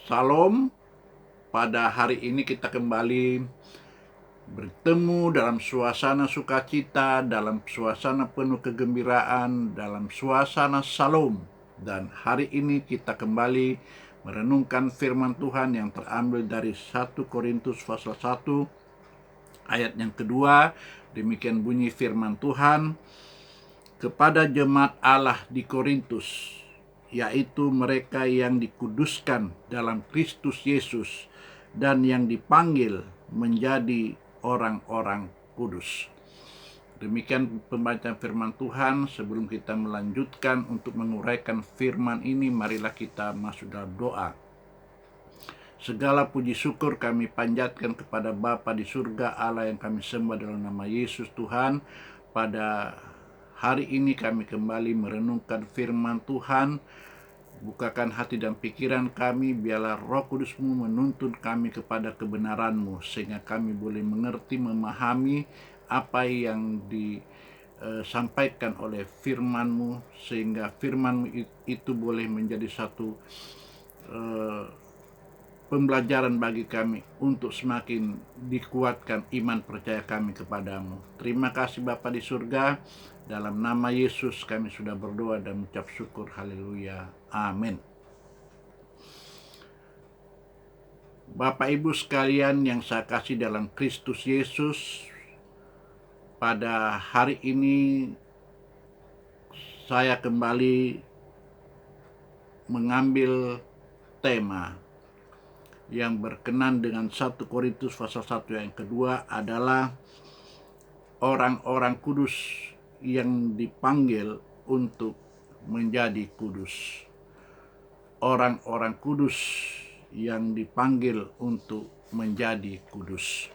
Salam, pada hari ini kita kembali bertemu dalam suasana sukacita, dalam suasana penuh kegembiraan, dalam suasana salam. Dan hari ini kita kembali merenungkan firman Tuhan yang terambil dari 1 Korintus pasal 1 ayat yang kedua. Demikian bunyi firman Tuhan, kepada jemaat Allah di Korintus, yaitu mereka yang dikuduskan dalam Kristus Yesus dan yang dipanggil menjadi orang-orang kudus. Demikian pembacaan firman Tuhan. Sebelum kita melanjutkan untuk menguraikan firman ini, marilah kita masuk dalam doa. Segala puji syukur kami panjatkan kepada Bapa di surga, Allah yang kami sembah dalam nama Yesus Tuhan. Pada hari ini kami kembali merenungkan firman Tuhan. Bukakan hati dan pikiran kami, biarlah Roh Kudus-Mu menuntun kami kepada kebenaran-Mu, sehingga kami boleh mengerti, memahami apa yang disampaikan oleh firman-Mu, sehingga firman-Mu itu boleh menjadi satu pembelajaran bagi kami untuk semakin dikuatkan iman percaya kami kepadamu. Terima kasih Bapa di surga. Dalam nama Yesus kami sudah berdoa dan mengucap syukur. Haleluya. Amin. Bapak Ibu sekalian yang saya kasih dalam Kristus Yesus, pada hari ini saya kembali mengambil tema yang berkenan dengan 1 Korintus pasal 1 yang kedua, adalah orang-orang kudus yang dipanggil untuk menjadi kudus. Orang-orang kudus yang dipanggil untuk menjadi kudus.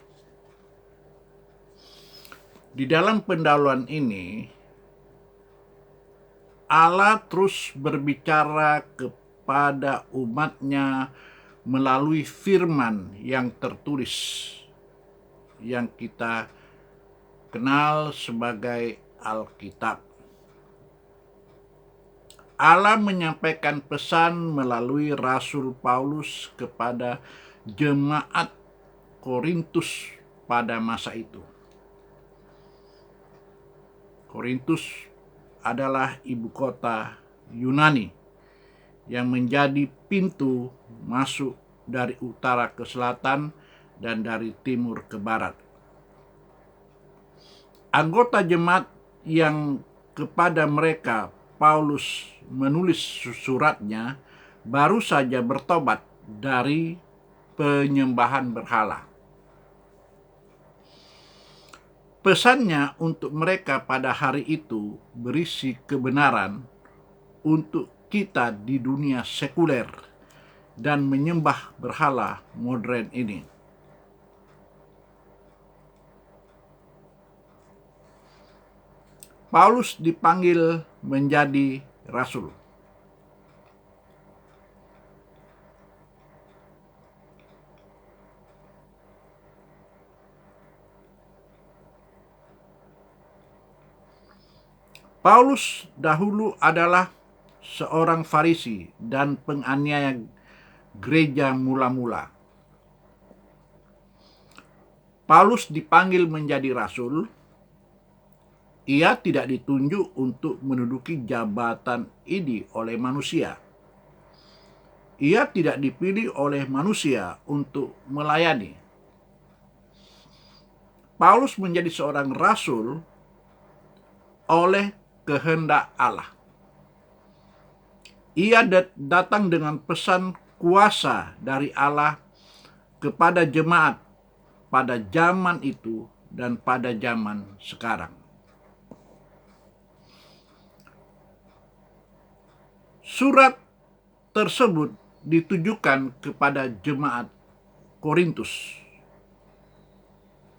Di dalam pendahuluan ini, Allah terus berbicara kepada umatnya melalui firman yang tertulis, yang kita kenal sebagai Alkitab. Allah menyampaikan pesan melalui Rasul Paulus kepada jemaat Korintus pada masa itu. Korintus adalah ibu kota Yunani yang menjadi pintu masuk dari utara ke selatan dan dari timur ke barat. Anggota jemaat yang kepada mereka Paulus menulis suratnya baru saja bertobat dari penyembahan berhala. Pesannya untuk mereka pada hari itu berisi kebenaran untuk kita di dunia sekuler dan menyembah berhala modern ini. Paulus dipanggil menjadi rasul. Paulus dahulu adalah seorang Farisi dan penganiaya gereja mula-mula. Paulus dipanggil menjadi rasul. Ia tidak ditunjuk untuk menduduki jabatan ini oleh manusia. Ia tidak dipilih oleh manusia untuk melayani. Paulus menjadi seorang rasul oleh kehendak Allah. Ia datang dengan pesan kuasa dari Allah kepada jemaat pada zaman itu dan pada zaman sekarang. Surat tersebut ditujukan kepada jemaat Korintus,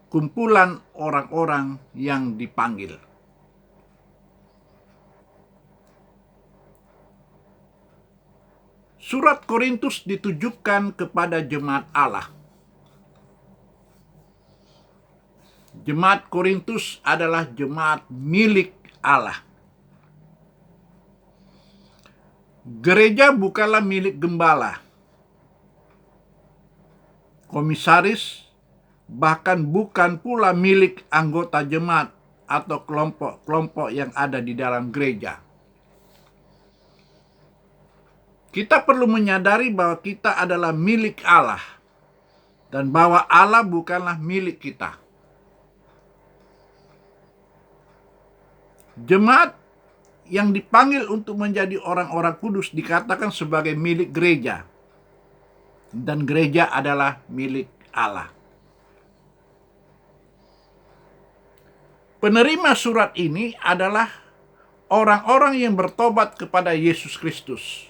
kumpulan orang-orang yang dipanggil. Surat Korintus ditujukan kepada jemaat Allah. Jemaat Korintus adalah jemaat milik Allah. Gereja bukanlah milik gembala. komisaris, bahkan bukan pula milik anggota jemaat atau kelompok-kelompok yang ada di dalam gereja. Kita perlu menyadari bahwa kita adalah milik Allah dan bahwa Allah bukanlah milik kita. Jemaat yang dipanggil untuk menjadi orang-orang kudus dikatakan sebagai milik gereja, dan gereja adalah milik Allah. Penerima surat ini adalah orang-orang yang bertobat kepada Yesus Kristus.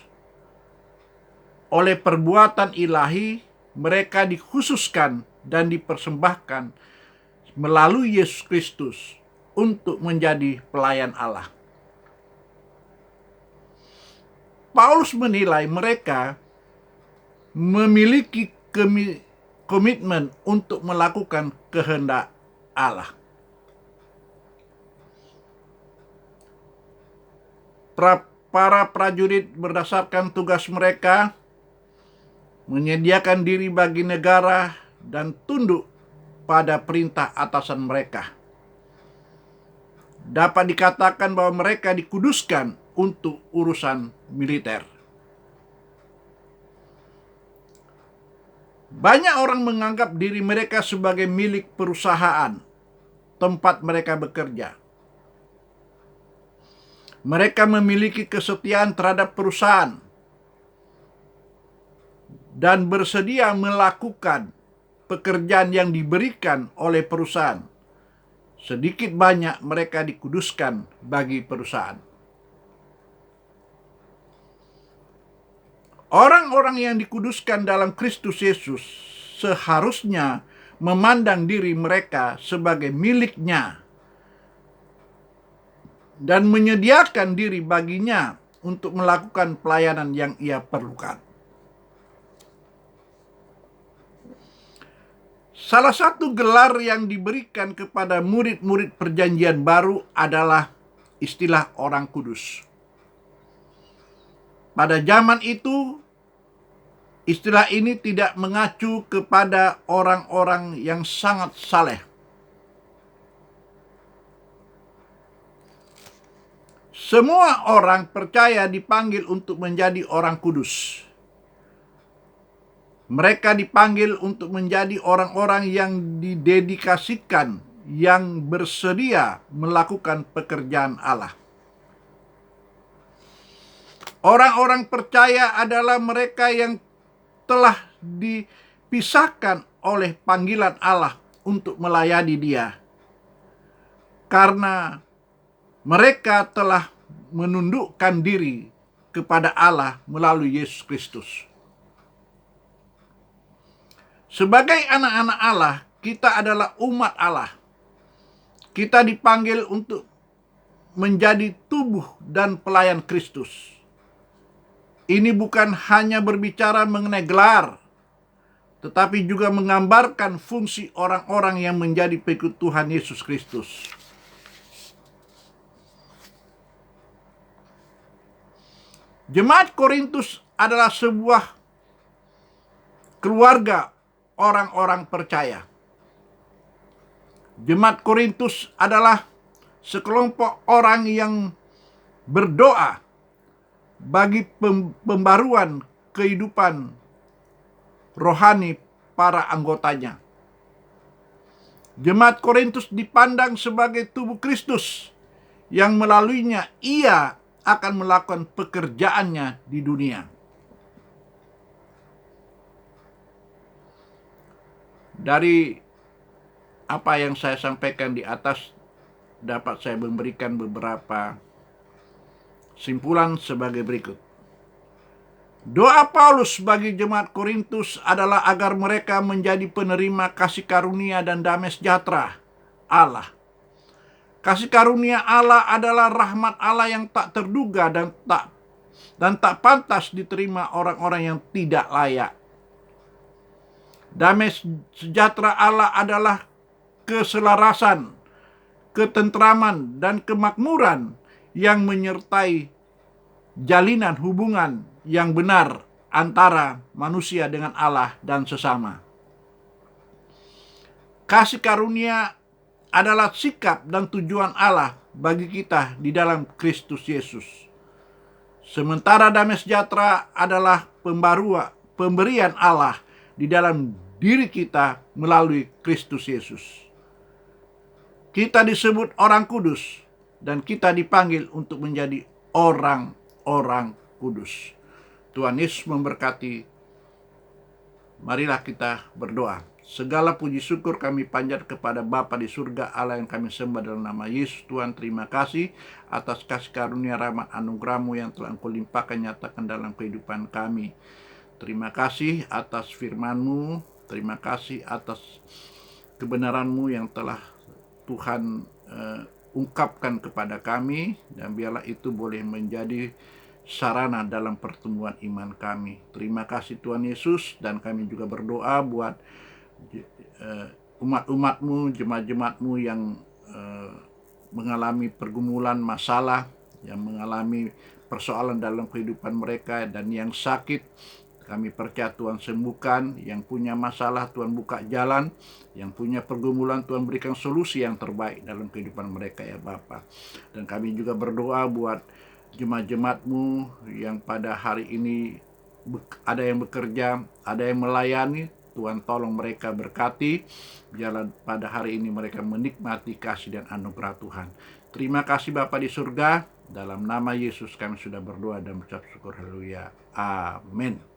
Oleh perbuatan ilahi, mereka dikhususkan dan dipersembahkan melalui Yesus Kristus untuk menjadi pelayan Allah. Paulus menilai mereka memiliki komitmen untuk melakukan kehendak Allah. Para prajurit berdasarkan tugas mereka menyediakan diri bagi negara dan tunduk pada perintah atasan mereka. Dapat dikatakan bahwa mereka dikuduskan untuk urusan militer. Banyak orang menganggap diri mereka sebagai milik perusahaan tempat mereka bekerja. Mereka memiliki kesetiaan terhadap perusahaan dan bersedia melakukan pekerjaan yang diberikan oleh perusahaan. Sedikit banyak mereka dikuduskan bagi perusahaan. Orang-orang yang dikuduskan dalam Kristus Yesus seharusnya memandang diri mereka sebagai miliknya dan menyediakan diri baginya untuk melakukan pelayanan yang ia perlukan. Salah satu gelar yang diberikan kepada murid-murid perjanjian baru adalah istilah orang kudus. Pada zaman itu, istilah ini tidak mengacu kepada orang-orang yang sangat saleh. Semua orang percaya dipanggil untuk menjadi orang kudus. Mereka dipanggil untuk menjadi orang-orang yang didedikasikan, yang bersedia melakukan pekerjaan Allah. Orang-orang percaya adalah mereka yang telah dipisahkan oleh panggilan Allah untuk melayani Dia, karena mereka telah menundukkan diri kepada Allah melalui Yesus Kristus. Sebagai anak-anak Allah, kita adalah umat Allah. Kita dipanggil untuk menjadi tubuh dan pelayan Kristus. Ini bukan hanya berbicara mengenai gelar, tetapi juga menggambarkan fungsi orang-orang yang menjadi pengikut Tuhan Yesus Kristus. Jemaat Korintus adalah sebuah keluarga orang-orang percaya. Jemaat Korintus adalah sekelompok orang yang berdoa bagi pembaruan kehidupan rohani para anggotanya. Jemaat Korintus dipandang sebagai tubuh Kristus yang melaluinya ia akan melakukan pekerjaannya di dunia. Dari apa yang saya sampaikan di atas, dapat saya memberikan beberapa simpulan sebagai berikut. Doa Paulus bagi jemaat Korintus adalah agar mereka menjadi penerima kasih karunia dan damai sejahtera Allah. Kasih karunia Allah adalah rahmat Allah yang tak terduga dan tak pantas diterima orang-orang yang tidak layak. Damai sejahtera Allah adalah keselarasan, ketentraman, dan kemakmuran yang menyertai jalinan hubungan yang benar antara manusia dengan Allah dan sesama. Kasih karunia adalah sikap dan tujuan Allah bagi kita di dalam Kristus Yesus. Sementara damai sejahtera adalah pemberian Allah di dalam diri kita melalui Kristus Yesus. Kita disebut orang kudus dan kita dipanggil untuk menjadi orang-orang kudus. Tuhan Yesus memberkati. Marilah kita berdoa. Segala puji syukur kami panjat kepada Bapa di surga, Allah yang kami sembah dalam nama Yesus. Tuhan, terima kasih atas kasih karunia rahmat anugerah-Mu yang telah Engkau limpahkan nyatakan dalam kehidupan kami. Terima kasih atas firman-Mu, terima kasih atas kebenaran-Mu yang telah Tuhan ungkapkan kepada kami, dan biarlah itu boleh menjadi sarana dalam pertumbuhan iman kami. Terima kasih Tuhan Yesus, dan kami juga berdoa buat umat-umat-Mu, jemaat-jemaat-Mu yang mengalami pergumulan, masalah, yang mengalami persoalan dalam kehidupan mereka, dan yang sakit, kami percaya Tuhan sembuhkan. Yang punya masalah, Tuhan buka jalan. Yang punya pergumulan, Tuhan berikan solusi yang terbaik dalam kehidupan mereka, ya Bapa. Dan kami juga berdoa buat jemaat-jemaat-Mu yang pada hari ini ada yang bekerja, ada yang melayani. Tuhan tolong mereka, berkati. Biarlah pada hari ini mereka menikmati kasih dan anugerah Tuhan. Terima kasih Bapa di surga. Dalam nama Yesus kami sudah berdoa dan mengucap syukur. Haleluya. Amin.